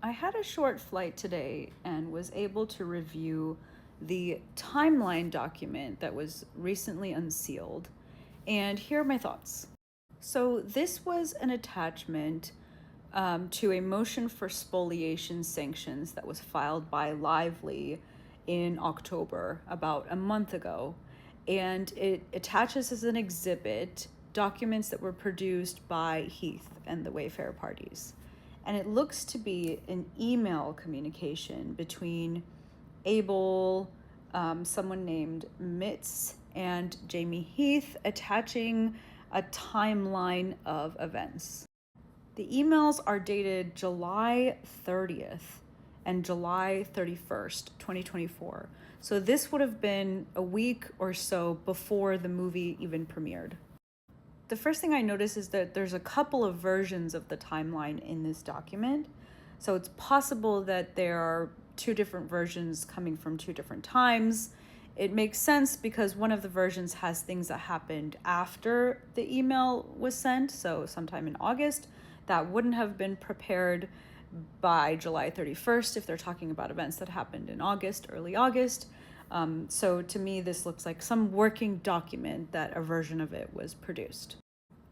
I had a short flight today and was able to review the timeline document that was recently unsealed. And here are my thoughts. So, this was an attachment to a motion for spoliation sanctions that was filed by Lively in October, about a month ago. And it attaches as an exhibit documents that were produced by Heath and the Wayfarer parties. And it looks to be an email communication between Abel, someone named Mitz, and Jamie Heath, attaching a timeline of events. The emails are dated July 30th and July 31st, 2024. So this would have been a week or so before the movie even premiered. The first thing I notice is that there's a couple of versions of the timeline in this document. So it's possible that there are two different versions coming from two different times. It makes sense because one of the versions has things that happened after the email was sent, so sometime in August, that wouldn't have been prepared by July 31st if they're talking about events that happened in August, early August. So to me, this looks like some working document that a version of it was produced.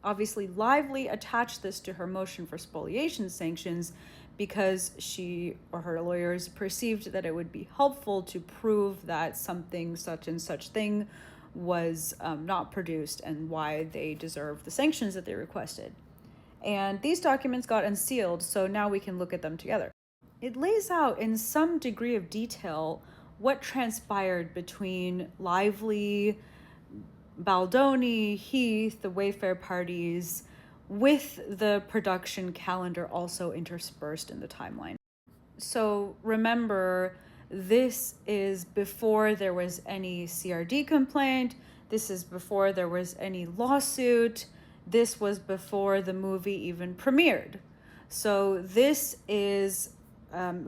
Obviously, Lively attached this to her motion for spoliation sanctions because she or her lawyers perceived that it would be helpful to prove that something such and such thing was not produced and why they deserve the sanctions that they requested. And these documents got unsealed, so now we can look at them together. It lays out in some degree of detail what transpired between Lively, Baldoni, Heath, the Wayfarer parties, with the production calendar also interspersed in the timeline. So remember, this is before there was any CRD complaint. This is before there was any lawsuit. This was before the movie even premiered. So this is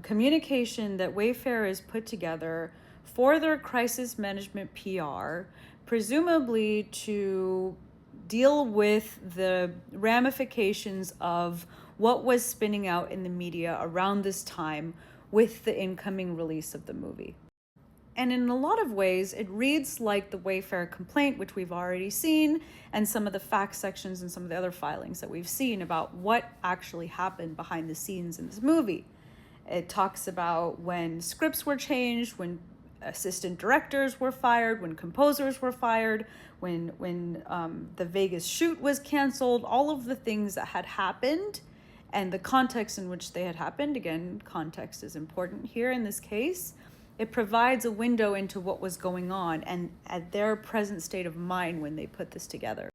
communication that Wayfarer has put together for their crisis management PR, presumably to deal with the ramifications of what was spinning out in the media around this time with the incoming release of the movie. And in a lot of ways, it reads like the Wayfarer complaint, which we've already seen, and some of the fact sections and some of the other filings that we've seen about what actually happened behind the scenes in this movie. It talks about when scripts were changed, when assistant directors were fired, when composers were fired, when the Vegas shoot was canceled, all of the things that had happened and the context in which they had happened. Again, context is important here in this case. It provides a window into what was going on and at their present state of mind when they put this together.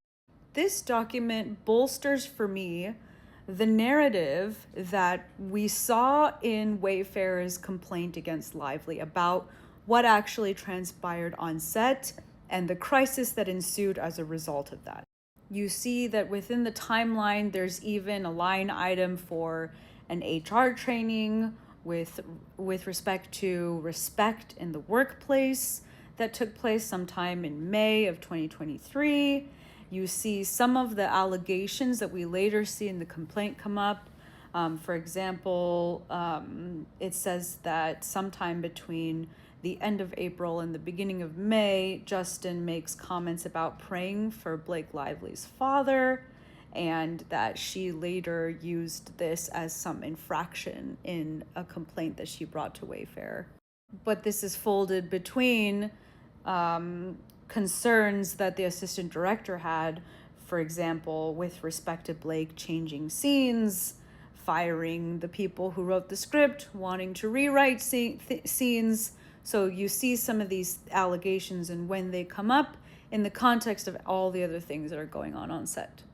This document bolsters for me the narrative that we saw in Wayfarer's complaint against Lively about what actually transpired on set and the crisis that ensued as a result of that. You see that within the timeline, there's even a line item for an HR training with respect to respect in the workplace that took place sometime in May of 2023. You see some of the allegations that we later see in the complaint come up. For example, it says that sometime between the end of April and the beginning of May, Justin makes comments about praying for Blake Lively's father, and that she later used this as some infraction in a complaint that she brought to Wayfarer. But this is folded between concerns that the assistant director had, for example, with respect to Blake changing scenes, firing the people who wrote the script, wanting to rewrite scenes. So you see some of these allegations and when they come up in the context of all the other things that are going on set.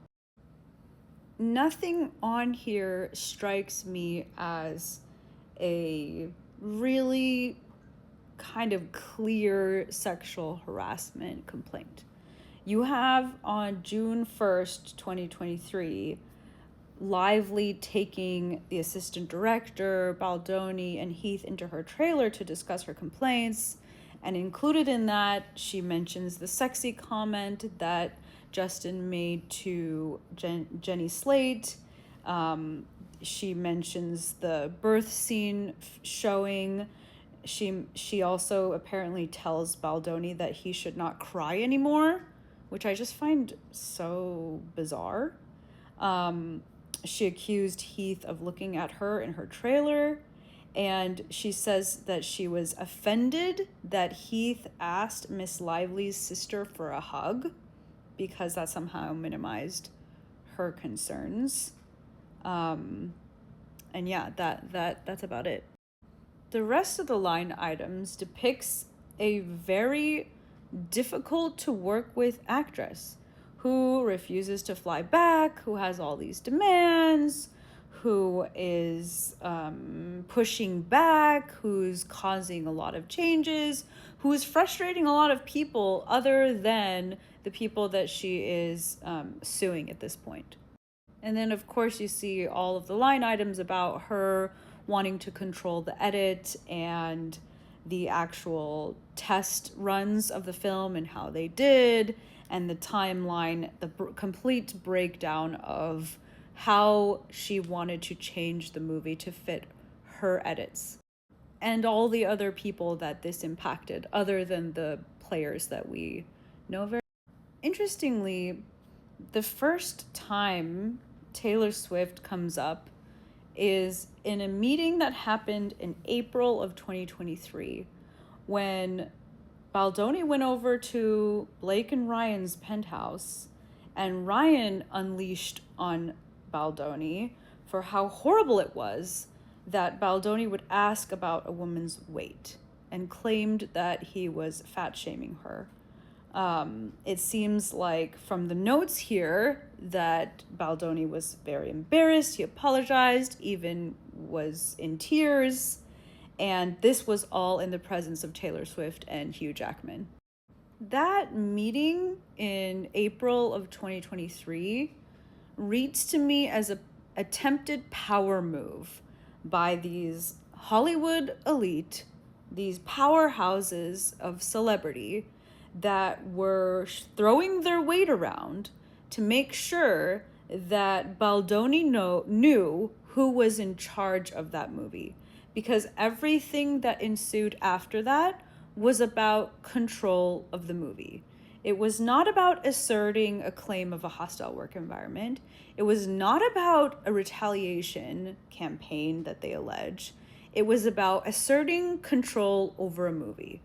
Nothing on here strikes me as a really kind of clear sexual harassment complaint. You have on June 1st, 2023, Lively taking the assistant director, Baldoni, and Heath into her trailer to discuss her complaints. And included in that, she mentions the sexy comment that Justin made to Jenny Slate. She mentions the birth scene showing. She also apparently tells Baldoni that he should not cry anymore, which I just find so bizarre. She accused Heath of looking at her in her trailer, and she says that she was offended that Heath asked Miss Lively's sister for a hug because that somehow minimized her concerns. And yeah, that's about it. The rest of the line items depicts a very difficult to work with actress who refuses to fly back, who has all these demands, who is pushing back, who's causing a lot of changes, who is frustrating a lot of people other than the people that she is suing at this point. And then, of course, you see all of the line items about her wanting to control the edit and the actual test runs of the film and how they did, and the timeline, the complete breakdown of how she wanted to change the movie to fit her edits. And all the other people that this impacted, other than the players that we know very. Interestingly, the first time Taylor Swift comes up is in a meeting that happened in April of 2023 when Baldoni went over to Blake and Ryan's penthouse, and Ryan unleashed on Baldoni for how horrible it was that Baldoni would ask about a woman's weight and claimed that he was fat shaming her. It seems like from the notes here that Baldoni was very embarrassed. He apologized, even was in tears. And this was all in the presence of Taylor Swift and Hugh Jackman. That meeting in April of 2023 reads to me as an attempted power move by these Hollywood elite, these powerhouses of celebrity that were throwing their weight around to make sure that Baldoni knew who was in charge of that movie. Because everything that ensued after that was about control of the movie. It was not about asserting a claim of a hostile work environment. It was not about a retaliation campaign that they allege. It was about asserting control over a movie.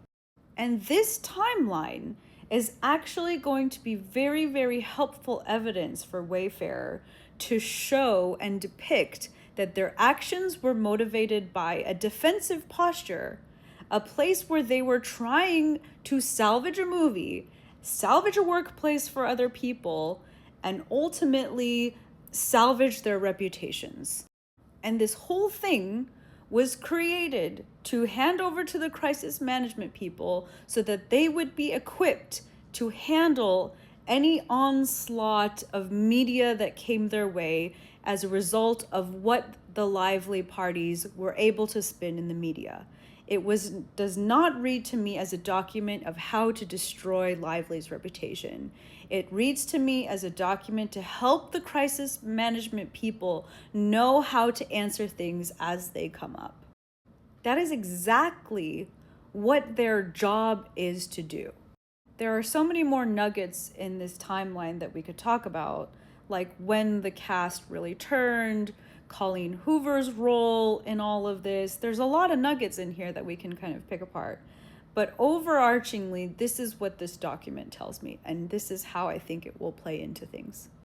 And this timeline is actually going to be very, very helpful evidence for Wayfarer to show and depict that their actions were motivated by a defensive posture, a place where they were trying to salvage a movie, salvage a workplace for other people, and ultimately salvage their reputations. And this whole thing was created to hand over to the crisis management people so that they would be equipped to handle any onslaught of media that came their way as a result of what the Lively parties were able to spin in the media. It does not read to me as a document of how to destroy Lively's reputation. It reads to me as a document to help the crisis management people know how to answer things as they come up. That is exactly what their job is to do. There are so many more nuggets in this timeline that we could talk about, like when the cast really turned, Colleen Hoover's role in all of this. There's a lot of nuggets in here that we can kind of pick apart. But overarchingly, this is what this document tells me, and this is how I think it will play into things.